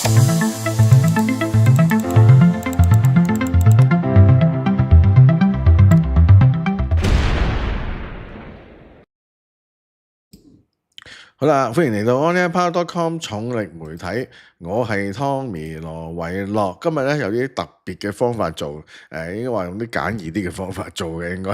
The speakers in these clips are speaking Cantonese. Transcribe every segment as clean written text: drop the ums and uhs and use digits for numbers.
好啦，歡迎嚟到 onlypower.com 重力媒體，我係 Tommy 羅偉樂。今日咧有啲特別嘅方法做，應該話用啲簡易啲嘅方法做嘅應該。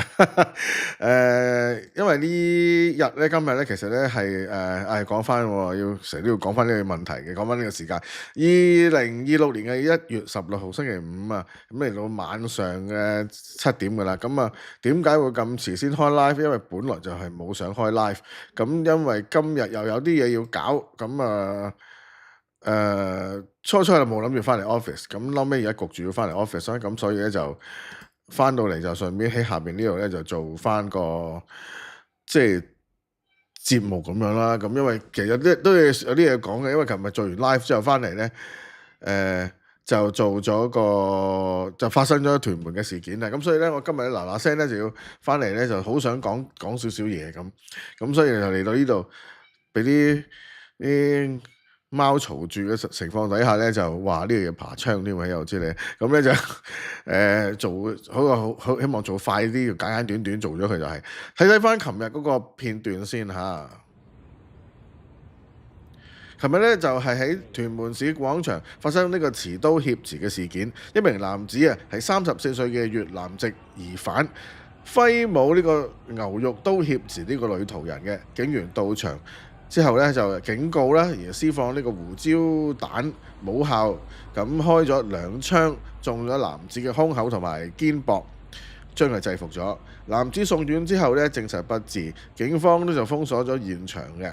因為呢日咧今日咧其實咧係講翻喎，要成日都要講翻呢個問題嘅，講翻呢個時間。2026年嘅1月16號星期五啊，咁嚟到晚上嘅7點㗎啦。咁啊點解會咁遲先開 live？ 因為本來就係冇想開 live， 咁因為今日又有啲嘢要搞，咁初就冇諗住翻嚟 office， 咁後尾而家焗住要翻嚟 office 啦，咁所以咧就翻到嚟就順便喺下邊呢度咧就做翻個即係節目咁樣啦。咁因為其實都有啲嘢講嘅，因為琴日做完 live 之後翻嚟咧，就做咗就發生咗屯門嘅事件啦。咁所以咧我今日嗱聲咧就要翻嚟咧，就好想講少少嘢咁所以就嚟到呢度。俾啲貓嘈住嘅情況底下咧，就話呢個嘢爬窗添喎，又知你咁咧就做好希望做快啲，簡短做咗佢就係睇翻琴日嗰個片段先嚇。琴日咧就係喺屯門市廣場發生呢個持刀挾持嘅事件，一名男子啊係34歲嘅越南籍疑犯，揮舞呢個牛肉刀挾持呢個女途人嘅，警員到場之後咧就警告啦，而施放呢個胡椒彈冇效，咁開咗2槍，中咗男子嘅胸口同埋肩膊，將佢制服咗。男子送院之後咧證實不治，警方都就封鎖咗現場嘅。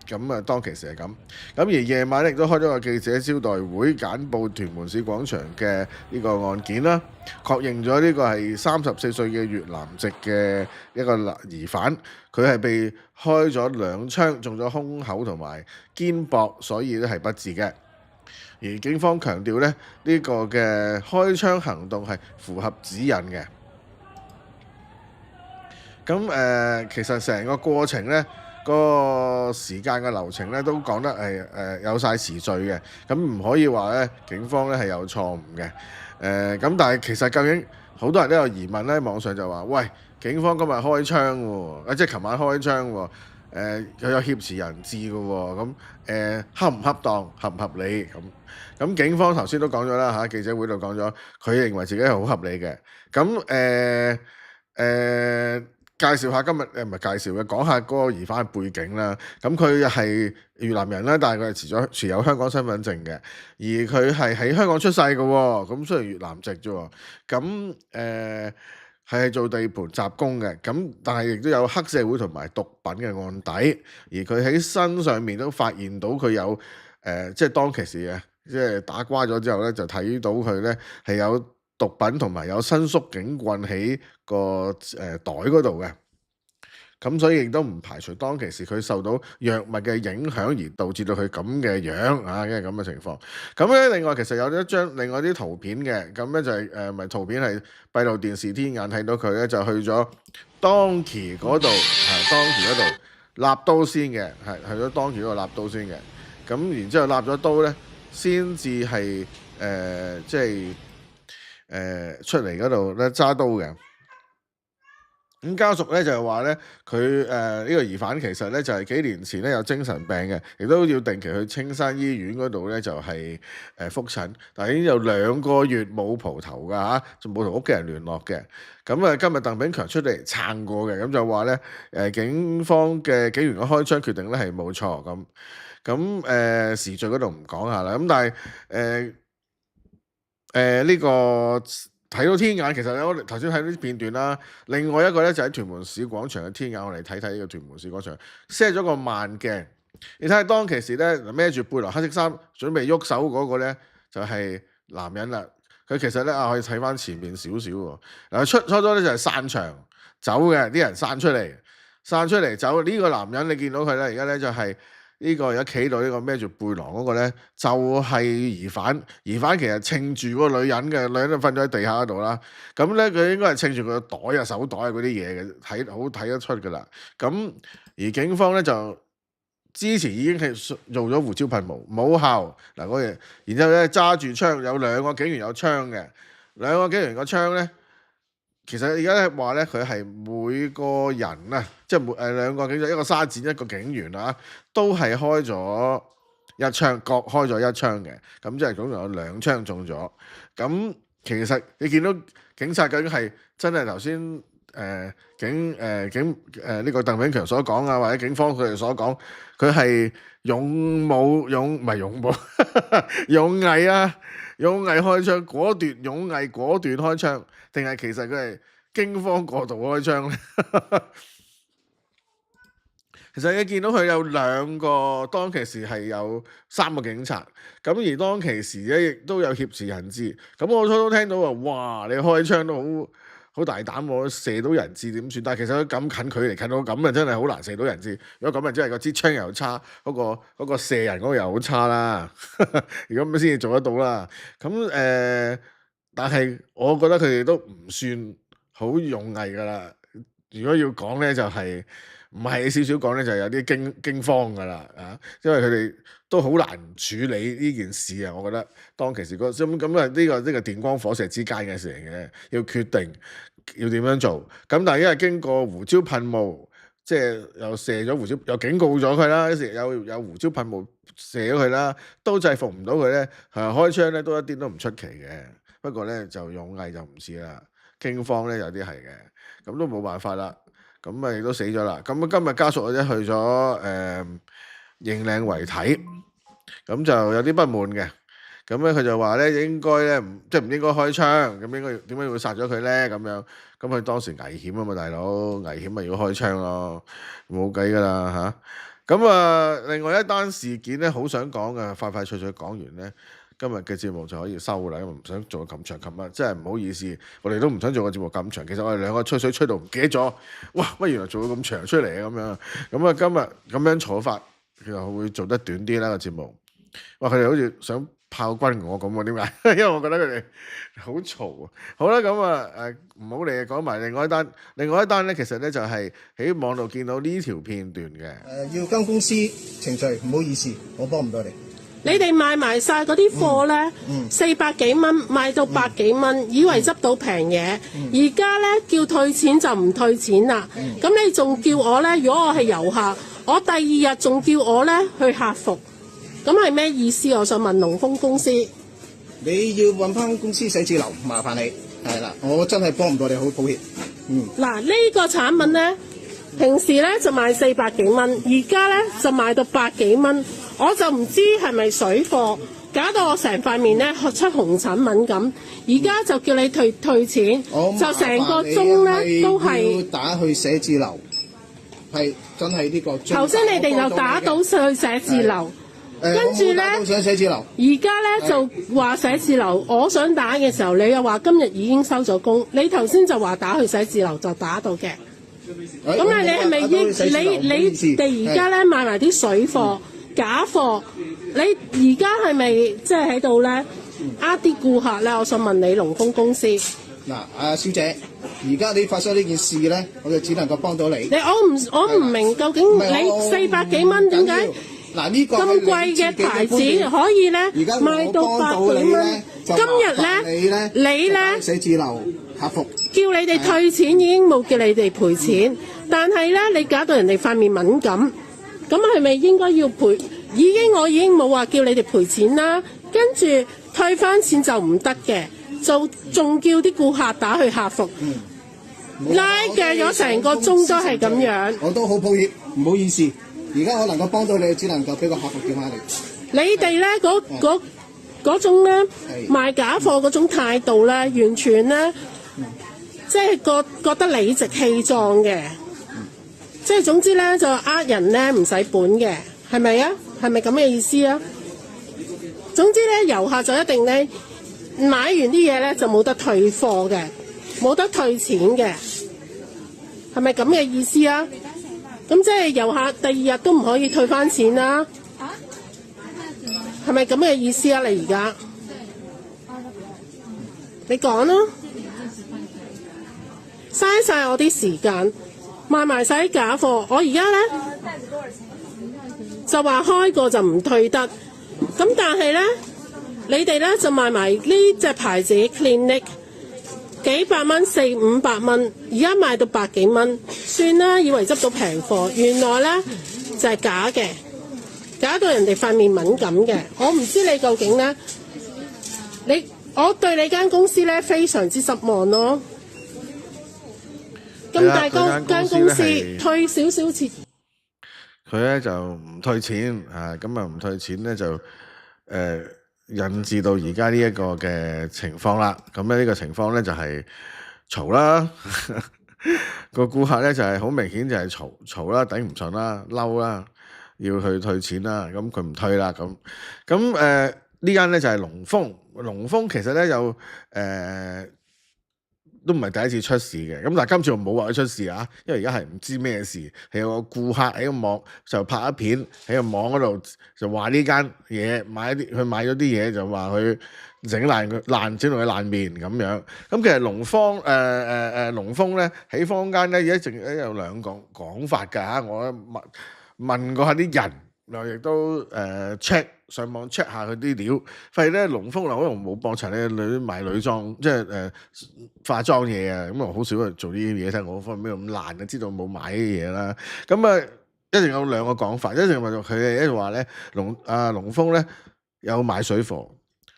咁啊，當其時係咁。咁而夜晚亦都開咗個記者招待會，簡報屯門市廣場嘅呢個案件啦，確認咗呢個係34歲嘅越南籍嘅一個疑犯，佢係被開咗2槍，中咗胸口同埋肩膊，所以咧係不治嘅。而警方強調咧，呢個嘅開槍行動係符合指引嘅。咁其實成個過程咧，個時間嘅流程咧都講得係有晒時序嘅，咁唔可以話咧警方咧係有錯誤嘅。咁但係其實究竟好多人都有疑問咧，網上就話：喂，警方今日開槍喎，即係琴晚開槍喎，佢有挾持人質嘅喎，咁恰唔恰當，合唔合理咁警方頭先都講咗啦嚇，記者會度講咗，佢認為自己係好合理嘅。咁介紹下今日唔係介紹嘅，講下嗰個疑犯嘅背景啦。咁佢係越南人啦，但係佢係持有香港身份證嘅，而佢係喺香港出世嘅喎。咁雖然越南籍啫喎，咁係做地盤雜工嘅。咁但係亦都有黑社會同埋毒品嘅案底，而佢喺身上面都發現到佢有即係當其時嘅，即係打瓜咗之後咧，就睇到佢咧係有毒品同埋有伸縮警棍喺個袋嗰度嘅，咁所以亦都唔排除當其時佢受到藥物嘅影響而導致到佢咁嘅樣啊，因為咁嘅情況。咁咧另外其實有一張另外啲圖片嘅，咁咧就係咪圖片係閉路電視天眼睇到佢咧就去咗當期嗰度，當期嗰度立刀先嘅，係去咗當期嗰度立刀先嘅。咁然之後立咗刀咧，先至係即係出嚟嗰度咧揸刀嘅。咁家屬咧就係話咧，佢呢個疑犯其實咧就係幾年前咧有精神病嘅，亦都要定期去青山醫院嗰度咧就係覆診，但係已經有2個月冇蒲頭㗎嚇，就冇同屋企人聯絡嘅。咁今日鄧炳強出嚟撐過嘅，咁就話咧警方嘅警員嘅開槍決定咧係冇錯咁。咁時序嗰度唔講下啦。咁但係呢個睇到天眼，其實咧我哋頭先睇到啲片段啦。另外一個咧就喺屯門市廣場嘅天眼，我哋睇睇呢個屯門市廣場 set 咗個慢鏡。你睇下當其時咧孭住背囊黑色衫準備喐手嗰個咧就係男人啦。佢其實咧可以睇翻前面少少喎。嗱初初咧就係散場走嘅，啲人散出嚟走。呢個男人你見到佢咧，而家咧就係呢個而家企到呢個孭住背囊嗰個咧，就係疑犯。疑犯其實稱住嗰個女人嘅，女人都瞓咗喺地下嗰度啦。咁咧佢應該係稱住佢個袋啊、手袋啊嗰啲嘢嘅，好睇得出㗎啦。咁而警方咧就之前已經係做咗胡椒噴霧冇效嗱嗰嘢，然之後咧揸住槍，有2個警員有槍嘅，2個警員個槍咧，其實而家咧話咧佢係每個人啊，即係2個警員，一個沙展，一個警員啊，都係開咗1槍，各開咗1槍嘅，咁即係總共有2槍中咗。咁其實你見到警察究竟係真係頭先呢個鄧炳強所講啊，或者警方佢哋所講，佢係勇毅啊，勇毅開槍，果斷勇毅果斷開槍，定係其實佢係驚慌過度開槍咧？其實你見到佢有2個，當其時係有3個警察，咁而當其時咧亦都有挾持人質。咁我初都聽到話，哇！你開槍都好大膽喎，射到人質點算？但係其實佢咁近距離近到咁啊，真係好難射到人質。如果咁啊，真係個支槍又差，嗰個射人嗰個又好差啦。如果咁先至做得到啦。咁但係我覺得佢哋都唔算好勇毅㗎啦。如果要講咧，就係唔係少少講咧，就係有啲驚慌㗎啦啊！因為佢哋都好難處理呢件事啊，我覺得當其時咁啊，呢個電光火石之間嘅事嚟嘅，要決定要點樣做。咁但係因為經過胡椒噴霧，即係又射咗胡椒，又警告咗佢啦，有胡椒噴霧射咗佢啦，都制服唔到佢咧，開槍咧都一啲都唔出奇嘅。不過咧就勇毅就唔似啦，驚慌咧有啲係嘅，咁都冇辦法啦。咁咪都死咗啦。咁今日家屬咧去咗認領遺體，咁就有啲不滿嘅。咁咧佢就話咧應該咧即係唔應該開槍，咁應該點解會殺咗佢咧？咁樣咁佢當時危險啊嘛，大佬危險咪要開槍咯，冇計噶啦嚇。咁另外一單事件咧，好想講嘅，快快脆脆講完咧。今日嘅節目就可以收啦，因為唔想做咁長。琴日真係唔好意思，我哋都唔想做個節目咁長。其實我哋2個吹水吹到唔記得咗，哇！乜原來做到咁長出嚟嘅咁樣。咁啊今日咁樣坐法，其實會做得短啲啦個節目。哇！佢哋好似想炮轟我咁喎，點解？因為我覺得佢哋好嘈啊。好啦，咁啊唔好理，講埋另外一單咧，其實咧就係喺網度見到呢條片段嘅。要跟公司程序，唔好意思，我幫唔到你。你哋賣埋晒嗰啲貨咧，400幾蚊賣到100幾蚊，以為執到平嘢，而家咧叫退錢就唔退錢啦。咁你仲叫我咧？如果我係遊客，我第2日仲叫我咧去客服，咁係咩意思？我想問龍豐公司。你要揾翻公司寫字樓，麻煩你係啦，我真係幫唔到你，好抱歉。嗱，呢個產品咧，平時咧就賣400幾蚊，而家咧就賣到100幾蚊。我就唔知係咪水貨，搞到我成塊面咧出紅疹敏感。而家就叫你退錢，就成個鐘咧都係。要打去寫字樓，係真係呢個。頭先你哋就打到去寫字樓，跟住咧，而家咧就話寫字樓，我想打嘅時候，你又話今日已經收咗工。你頭先就話打去寫字樓就打到嘅。咁啊，你係咪你哋而家咧買埋啲水貨？假貨，你而家係咪即係喺度咧呃啲顧客咧？我想問你龍豐公司。嗱，小姐，而家你發生呢件事咧，我就只能夠幫到你。我唔明究竟你400幾蚊點解？嗱，呢個咁貴嘅牌子可以咧賣到100幾蚊。今日咧你咧寫字樓客服叫你哋退錢，已經冇叫你哋賠錢，但係咧你搞到人哋塊面敏感。咁係咪應該要賠？我已經冇話叫你哋賠錢啦，跟住退翻錢就唔得嘅，仲叫啲顧客打去客服，拉鋸咗成個鐘都係咁樣。我都好抱歉，唔好意思。而家我能夠幫到你，只能夠俾個客服電話你。你哋咧嗰種咧賣假貨嗰種態度咧，完全咧即係覺得理直氣壯嘅。即係總之咧，就人咧唔使本嘅，係咪啊？係咪咁嘅意思啊？總之咧，遊客就一定咧買完啲嘢咧就冇得退貨嘅，冇得退錢嘅，係咪咁嘅意思啊？咁即係遊客第2日都唔可以退翻錢啦？係咪咁嘅意思啊？你而家你講啦，嘥晒我啲時間。賣埋晒啲假貨，我而家咧就話開過就唔退得。咁但係咧，你哋咧就賣埋呢隻牌子 Clinique 幾百蚊400-500蚊，而家賣到百幾蚊，算啦，以為執到平貨，原來咧就係假嘅，假到人哋塊面敏感嘅。我唔知你究竟咧，我對你間公司咧非常之失望咯。咁大間公司退少少錢，佢咧就唔退錢啊，咁啊唔退錢咧就引致到而家呢一個嘅情況啦。咁咧呢個情況咧就係嘈啦，個顧客咧就係好明顯就係嘈啦，頂唔順啦，嬲啦，要去退錢啦。咁佢唔退啦，咁呢間咧就係龍豐其實咧有都唔係第一次出事嘅，咁但係今次我冇話佢出事啊，因為而家係唔知咩事，係有個顧客喺個網就拍一片喺個網嗰度就話呢間嘢佢買咗啲嘢就話佢整到佢爛面咁樣。咁其實龍豐咧喺坊間咧而家淨有兩個講法㗎嚇，我問過下啲人。亦都上網 check 下佢啲料，發現咧龍豐可能冇幫襯咧賣女裝，即係化妝嘢啊，咁啊好少做呢啲嘢，睇我方面咁爛啊，知道冇買啲嘢啦。咁啊一定有兩個講法，一定話佢哋一話咧龍豐咧有買水貨，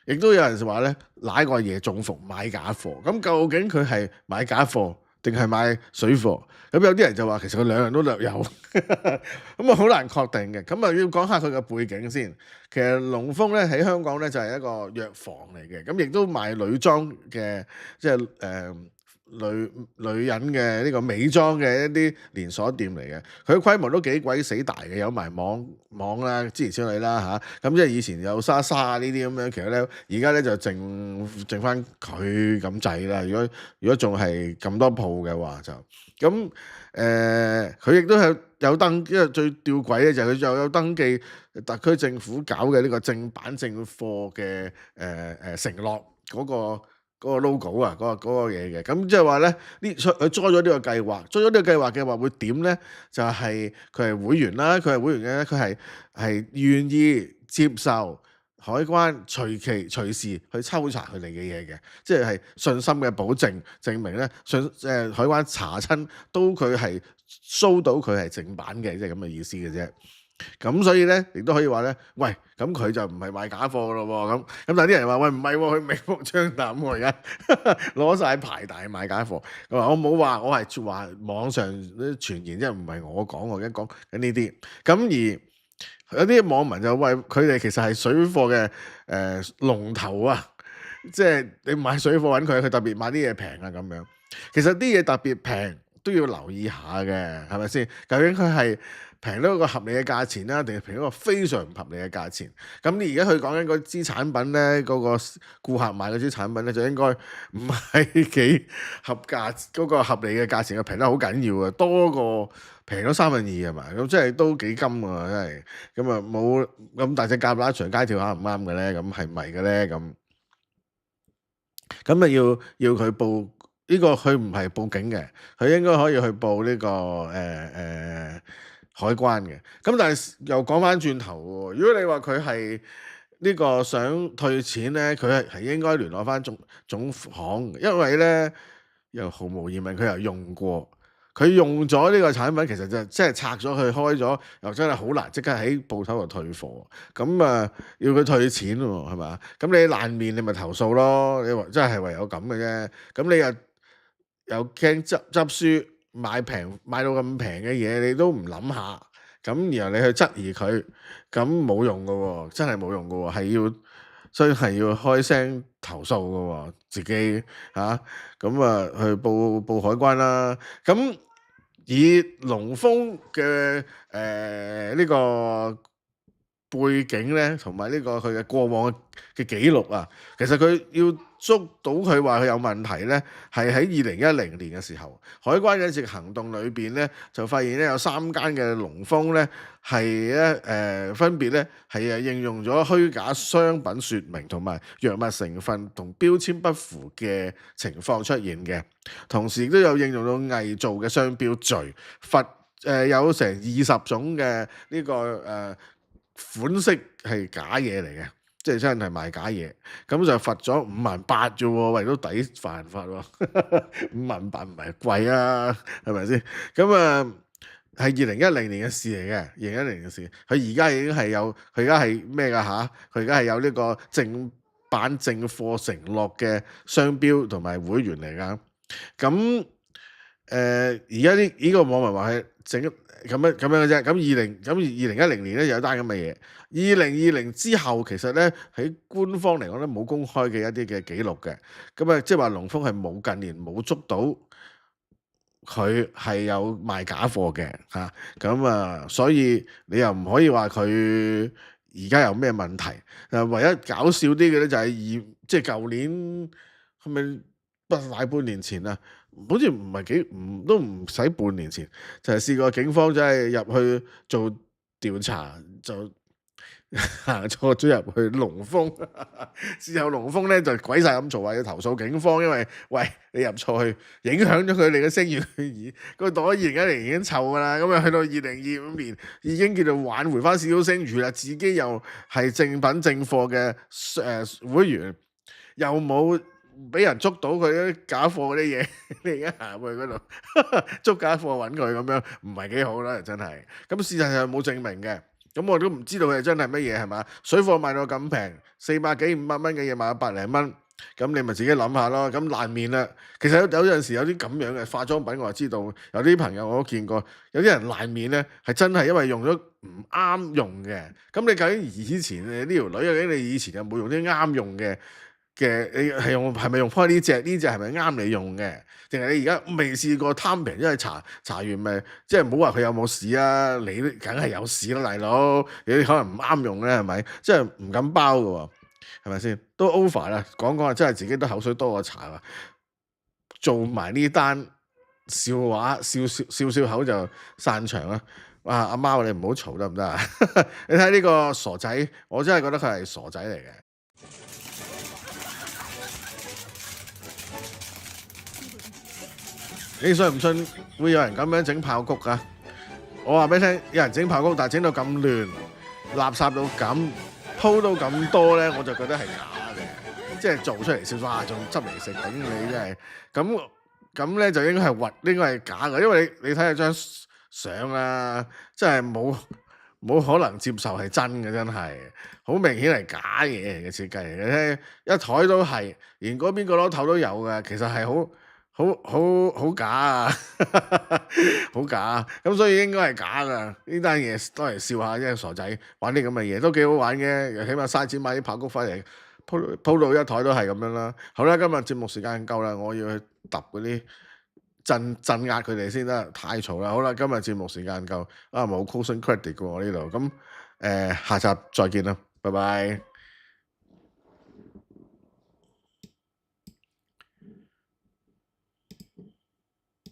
亦都有人話咧揦個嘢中伏買假貨。咁究竟佢係買假貨定係買水貨？咁有啲人就話其實佢兩樣都略有，咁啊好難確定嘅。咁啊要講下佢嘅背景先。其實龍豐咧喺香港咧就係一個藥房嚟嘅，咁亦都賣女裝嘅，即係女人嘅呢個美妝嘅一啲連鎖店嚟嘅。佢嘅規模都幾鬼死大嘅，有埋網啦、諸如此類啦嚇。咁即係以前有莎莎呢啲咁樣，其實咧而家咧就剩翻佢咁滯啦。如果仲係咁多鋪嘅話就咁佢亦都有登，因為最吊詭咧就係佢就有登記特區政府搞嘅呢個正版正貨嘅承諾嗰個 logo 啊，嗰個嘢嘅。咁即係話咧，佢裝咗呢個計劃，嘅話會點咧？就係佢係會員啦，佢係會員嘅咧，佢係願意接受海關隨時去抽查佢哋嘅嘢嘅，即係信心嘅保證，證明咧海關查親都佢係 show 到佢係正版嘅，即係咁嘅意思嘅啫。咁所以咧，亦都可以話咧，喂，咁佢就唔係賣假貨咯喎，咁但係啲人話喂唔係喎，佢明目張膽喎，而家攞晒牌大賣假貨。我冇話，我係話網上啲傳言，即係唔係我講，我而家講緊呢啲。咁而有啲網民就喂佢哋其實係水貨嘅龍頭啊，即係你買水貨揾佢特別買啲嘢平啊咁樣。其實啲嘢特別平都要留意下嘅，係咪先？究竟佢係平到一個合理嘅價錢啦，定係平到一個非常唔合理嘅價錢？咁你而家佢講緊嗰支產品咧，嗰個顧客買嗰支產品咧，就應該唔係幾合價，嗰個合理嘅價錢，平得好緊要啊，多過平咗2/3係嘛？咁即係都幾金喎，真係。咁啊冇咁大隻蛤乸隨街跳下唔啱嘅咧，咁係咪嘅咧？咁啊要佢報呢個，佢唔係報警嘅，佢應該可以去報呢個海關嘅。咁但係又講翻轉頭喎，如果你話佢係呢個想退錢咧，佢係應該聯絡翻總行，因為咧又毫無疑問佢又用過。佢用咗呢個產品，其實就即係拆咗佢開咗，又真係好難即刻喺鋪頭度退貨。咁啊，要佢退錢喎，係嘛？咁你爛面，你咪投訴咯。你話真係唯有咁嘅啫。咁你又驚執輸買到咁平嘅嘢，你都唔諗下。咁然後你去質疑佢，咁冇用㗎喎，真係冇用㗎喎，所以係要開聲投訴㗎喎，自己嚇咁去報海關啦。咁以龍豐嘅呢個背景咧，同埋呢個佢嘅過往嘅記錄啊，其實佢要捉到佢話佢有問題咧，係喺2010年嘅時候，海關嘅一次行動裏邊咧，就發現咧有3間嘅龍豐咧係咧分別咧係應用咗虛假商品説明同埋藥物成分同標籤不符嘅情況出現嘅，同時亦都有應用到偽造嘅商標罪，罰有成20種嘅呢個款式係假嘢嚟嘅，即係真係賣假嘢，咁就罰咗58000啫喎，喂都抵犯法喎，58000唔係貴啊，係咪先？咁啊係2010年嘅事嚟嘅，2010年嘅事，佢而家已經係有，佢而家係咩㗎嚇？佢而家係有呢個正版正貨承諾嘅商標同埋會員嚟㗎，咁而家呢個網民話係整咁樣嘅啫，咁2010年咧有單咁嘅嘢，2020之後其實咧喺官方嚟講咧冇公開嘅一啲嘅記錄嘅，咁啊即係話龍豐係冇近年冇捉到佢係有賣假貨嘅嚇，咁啊所以你又唔可以話佢而家有咩問題，唯一搞笑啲嘅咧就係即係舊年係咪大半年前啊？好似唔係都唔使半年前，就係試過警方真係入去做調查，就行錯咗入去龍豐，之後龍豐咧就鬼晒咁嘈，話要投訴警方，因為喂你入錯去，影響咗佢哋嘅聲譽，個袋2010已經臭噶啦，咁啊去到2025年已經叫做挽回翻少少聲譽啦，自己又係正品正貨嘅會員，又冇俾人捉到佢啲假貨嗰啲嘢，你而家行去嗰度捉假貨揾佢咁樣，唔係幾好啦，真係。咁事實上冇證明嘅，咁我都唔知道佢真係乜嘢係嘛？水貨賣到咁平，400幾500蚊嘅嘢賣100零蚊，咁你咪自己諗下咯。咁爛面啦，其實有陣時有啲咁樣嘅化妝品，我就知道有啲朋友我都見過，有啲人爛面咧係真係因為用咗唔啱用嘅。咁你究竟以前呢條女，究竟你以前有冇用啲啱用嘅？你係咪用開呢隻係咪啱你用嘅？定係你而家未試過貪平，因為查完咪即係唔好話佢有冇事啊？你梗係有事啦，大佬，你可能唔啱用咧，係咪？即係唔敢包嘅喎，係咪先？都 over 啦，講啊，真係自己都口水多過茶啊！做埋呢單笑話，笑口就散場啦。哇！阿貓你唔好嘈得唔得啊？你睇呢個傻仔，我真係覺得佢係傻仔嚟嘅。你信唔信會有人咁樣整爆谷㗎？我話俾你聽，有人整爆谷，但係整到咁亂，垃圾到咁，鋪到咁多咧，我就覺得係假嘅，即係做出嚟笑話，仲執嚟食，頂你真係咁咧就應該係假嘅，因為你睇下張相啊，真係冇可能接受係真嘅，真係好明顯係假嘢嚟嘅設計嚟嘅，一台都係，連嗰邊個攞頭都有嘅，其實係好假啊，好假啊！咁所以應該係假噶，呢單嘢都嚟笑下啫，傻仔玩啲咁嘅嘢都幾好玩嘅，又起碼嘥錢買啲爆谷翻嚟鋪到一台都係咁樣啦。好啦，今日節目時間夠啦，我要去揼嗰啲鎮壓佢哋先得，太嘈啦。好啦，今日節目時間夠啊，冇 closing credit 嘅喎呢度，咁下集再見啦，拜拜。